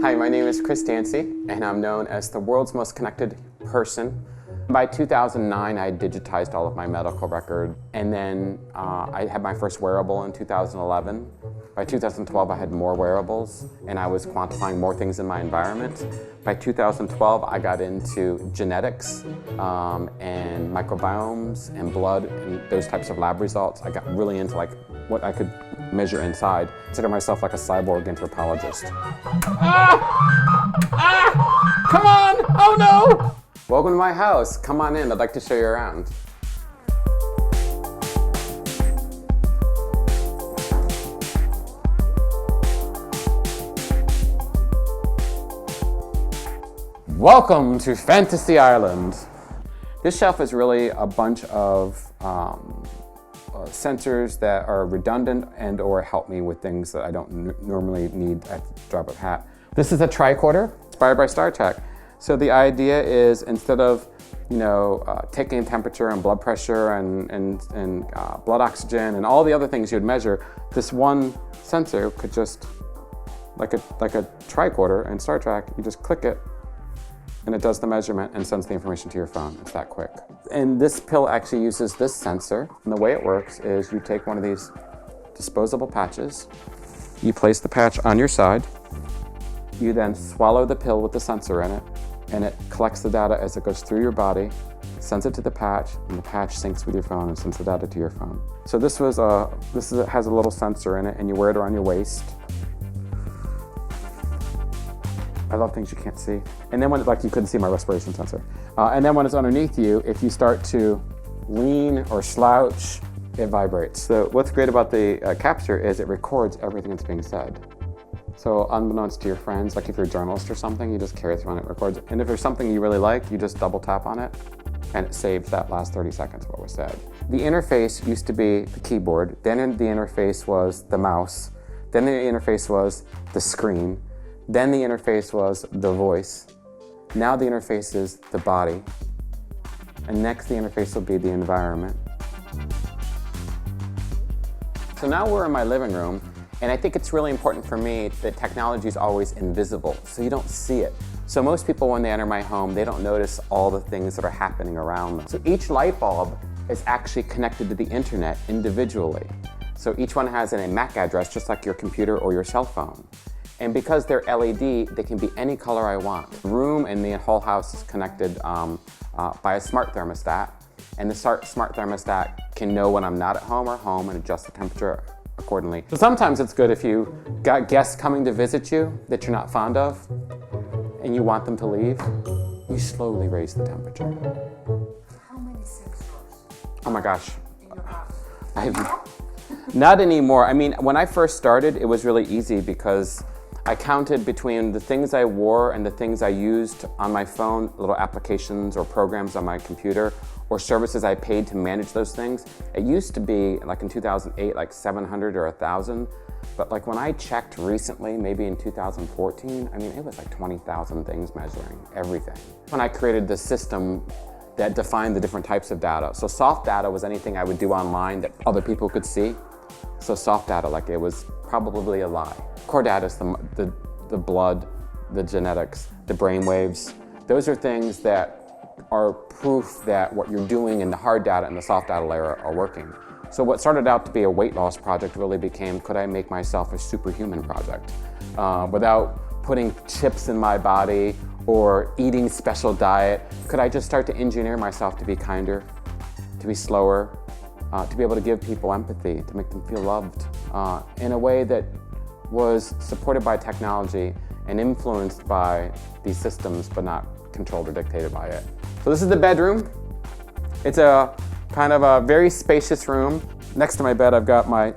Hi, my name is Chris Dancy, and I'm known as the world's most connected person. By 2009, I digitized all of my medical record, and then I had my first wearable in 2011. By 2012, I had more wearables, and I was quantifying more things in my environment. By 2012, I got into genetics and microbiomes and blood and those types of lab results. I got really into like what I could measure inside. I consider myself like a cyborg anthropologist. Come on! Oh no! Welcome to my house. Come on in. I'd like to show you around. Welcome to Fantasy Island. This shelf is really a bunch of sensors that are redundant and or help me with things that I don't normally need at the drop of a hat. This is a tricorder inspired by Star Trek. So the idea is instead of taking temperature and blood pressure and blood oxygen and all the other things you'd measure, this one sensor could just, like a tricorder in Star Trek, you just click it and it does the measurement and sends the information to your phone. It's that quick. And this pill actually uses this sensor. And the way it works is you take one of these disposable patches, you place the patch on your side, you then swallow the pill with the sensor in it, and it collects the data as it goes through your body, sends it to the patch, and the patch syncs with your phone and sends the data to your phone. So this has a little sensor in it, and you wear it around your waist. I love things you can't see. And then when, like you couldn't see my respiration sensor. And then when it's underneath you, if you start to lean or slouch, it vibrates. So what's great about the capture is it records everything that's being said. So unbeknownst to your friends, like if you're a journalist or something, you just carry it through and it records it. And if there's something you really like, you just double tap on it and it saves that last 30 seconds of what was said. The interface used to be the keyboard, then the interface was the mouse, then the interface was the screen, then the interface was the voice. Now the interface is the body. And next the interface will be the environment. So now we're in my living room, and I think it's really important for me that technology is always invisible, so you don't see it. So most people, when they enter my home, they don't notice all the things that are happening around them. So each light bulb is actually connected to the internet individually. So each one has a MAC address, just like your computer or your cell phone. And because they're LED, they can be any color I want. The room and the whole house is connected by a smart thermostat. And the smart thermostat can know when I'm not at home or home and adjust the temperature accordingly. So sometimes it's good if you got guests coming to visit you that you're not fond of and you want them to leave, you slowly raise the temperature. How many sensors? Oh my gosh. In your house? Not anymore. I mean, when I first started, it was really easy because I counted between the things I wore and the things I used on my phone, little applications or programs on my computer, or services I paid to manage those things. It used to be, like in 2008, like 700 or 1,000. But like when I checked recently, maybe in 2014, I mean, it was like 20,000 things measuring everything. When I created the system that defined the different types of data. So soft data was anything I would do online that other people could see. So soft data, like it was probably a lie. Core data is the blood, the genetics, the brain waves. Those are things that are proof that what you're doing in the hard data and the soft data layer are working. So what started out to be a weight loss project really became, could I make myself a superhuman project? Without putting chips in my body or eating special diet, could I just start to engineer myself to be kinder, to be slower, to be able to give people empathy, to make them feel loved in a way that was supported by technology and influenced by these systems, but not controlled or dictated by it. So this is the bedroom. It's a kind of a very spacious room. Next to my bed, I've got my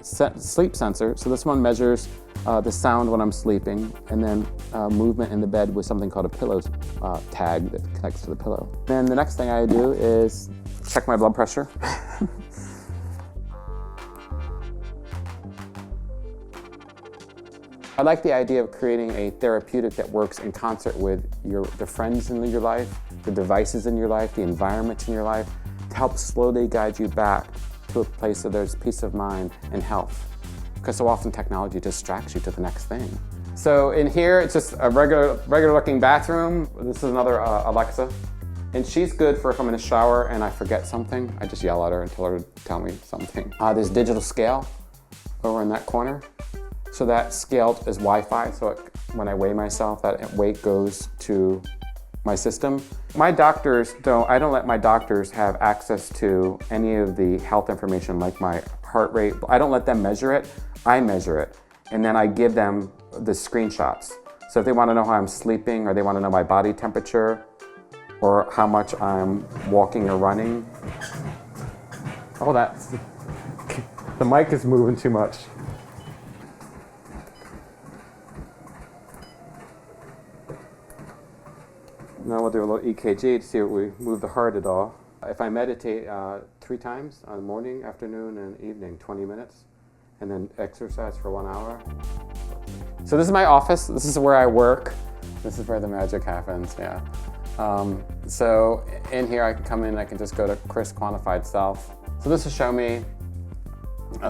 sleep sensor. So this one measures the sound when I'm sleeping, and then movement in the bed with something called a pillow tag that connects to the pillow. Then the next thing I do is check my blood pressure. I like the idea of creating a therapeutic that works in concert with the friends in your life, the devices in your life, the environments in your life, to help slowly guide you back to a place where there's peace of mind and health. Because so often technology distracts you to the next thing. So in here, it's just a regular looking bathroom. This is another Alexa. And she's good for if I'm in a shower and I forget something, I just yell at her and tell her to tell me something. There's digital scale over in that corner. So that scale is Wi-Fi, so when I weigh myself, that weight goes to my system. My doctors I don't let my doctors have access to any of the health information like my heart rate. I don't let them measure it, I measure it. And then I give them the screenshots. So if they want to know how I'm sleeping or they want to know my body temperature or how much I'm walking or running. Oh, the mic is moving too much. Now we'll do a little EKG to see if we move the heart at all. If I meditate 3 times on morning, afternoon, and evening, 20 minutes, and then exercise for 1 hour. So this is my office. This is where I work. This is where the magic happens, yeah. So in here I can come in, I can just go to Chris Quantified Self. So this will show me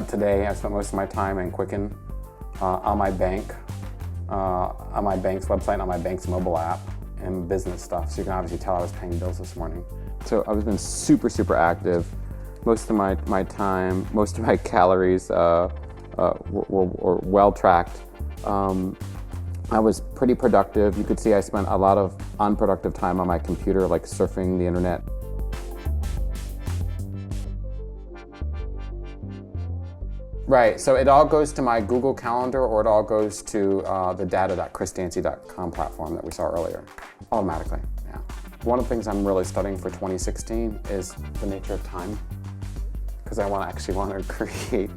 today I spent most of my time in Quicken on my bank, on my bank's website, on my bank's mobile app, and business stuff. So you can obviously tell I was paying bills this morning. So I've been super active. Most of my time, most of my calories were well tracked. I was pretty productive. You could see I spent a lot of unproductive time on my computer, like surfing the internet. Right, so it all goes to my Google Calendar or it all goes to the data.chrisdancy.com platform that we saw earlier, automatically, yeah. One of the things I'm really studying for 2016 is the nature of time, because I want to create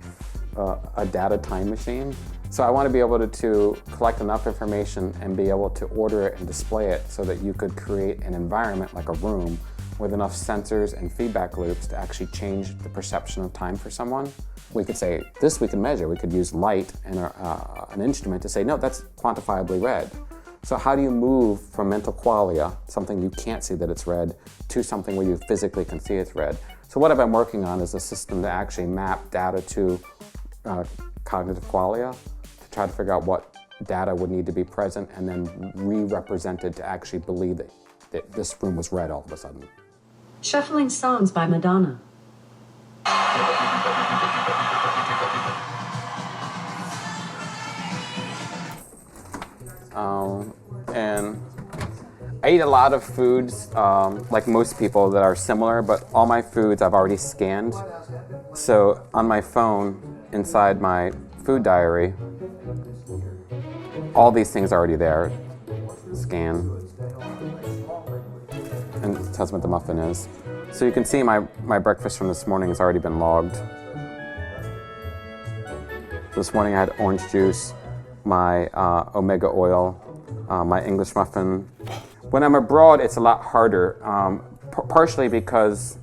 a data time machine. So I want to be able to collect enough information and be able to order it and display it so that you could create an environment like a room with enough sensors and feedback loops to actually change the perception of time for someone. We could say, this we can measure. We could use light and an instrument to say, no, that's quantifiably red. So how do you move from mental qualia, something you can't see that it's red, to something where you physically can see it's red? So what I've been working on is a system to actually map data to cognitive qualia, to try to figure out what data would need to be present and then re-represented to actually believe that this room was red all of a sudden. Shuffling songs by Madonna. And I eat a lot of foods, like most people, that are similar, but all my foods I've already scanned. So on my phone, inside my food diary, all these things are already there. Scan. And it tells me what the muffin is. So you can see my breakfast from this morning has already been logged. This morning I had orange juice, my omega oil, my English muffin. When I'm abroad, it's a lot harder, partially because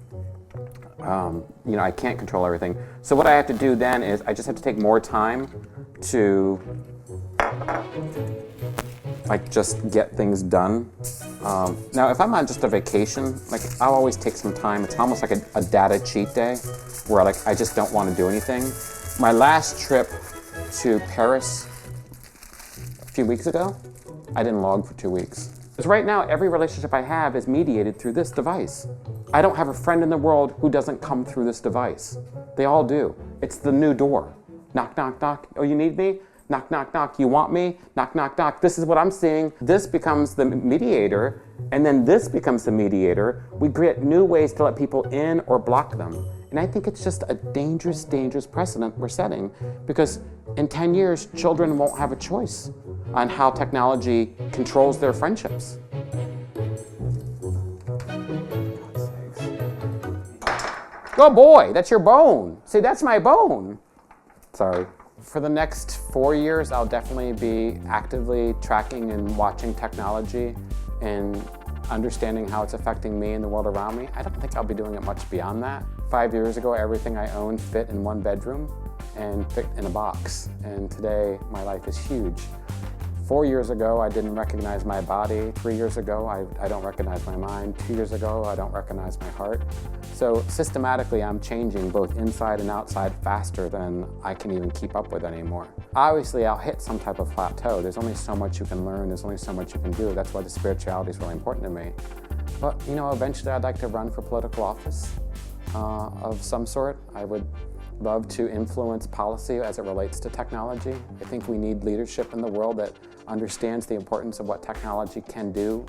I can't control everything. So what I have to do then is I just have to take more time to just get things done. Now, if I'm on just a vacation, I'll always take some time. It's almost like a data cheat day, where I just don't want to do anything. My last trip to Paris a few weeks ago, I didn't log for 2 weeks. Because right now, every relationship I have is mediated through this device. I don't have a friend in the world who doesn't come through this device. They all do. It's the new door. Knock, knock, knock. Oh, you need me? Knock, knock, knock. You want me? Knock, knock, knock. This is what I'm seeing. This becomes the mediator, and then this becomes the mediator. We create new ways to let people in or block them. And I think it's just a dangerous, dangerous precedent we're setting, because in 10 years, children won't have a choice on how technology controls their friendships. Oh boy, that's your bone. See, that's my bone. Sorry. For the next 4 years, I'll definitely be actively tracking and watching technology and understanding how it's affecting me and the world around me. I don't think I'll be doing it much beyond that. 5 years ago, everything I owned fit in one bedroom and fit in a box. And today, my life is huge. 4 years ago, I didn't recognize my body. 3 years ago, I don't recognize my mind. 2 years ago, I don't recognize my heart. So systematically, I'm changing both inside and outside faster than I can even keep up with anymore. Obviously, I'll hit some type of plateau. There's only so much you can learn. There's only so much you can do. That's why the spirituality is really important to me. But, you know, eventually I'd like to run for political office of some sort. I would love to influence policy as it relates to technology. I think we need leadership in the world that understands the importance of what technology can do.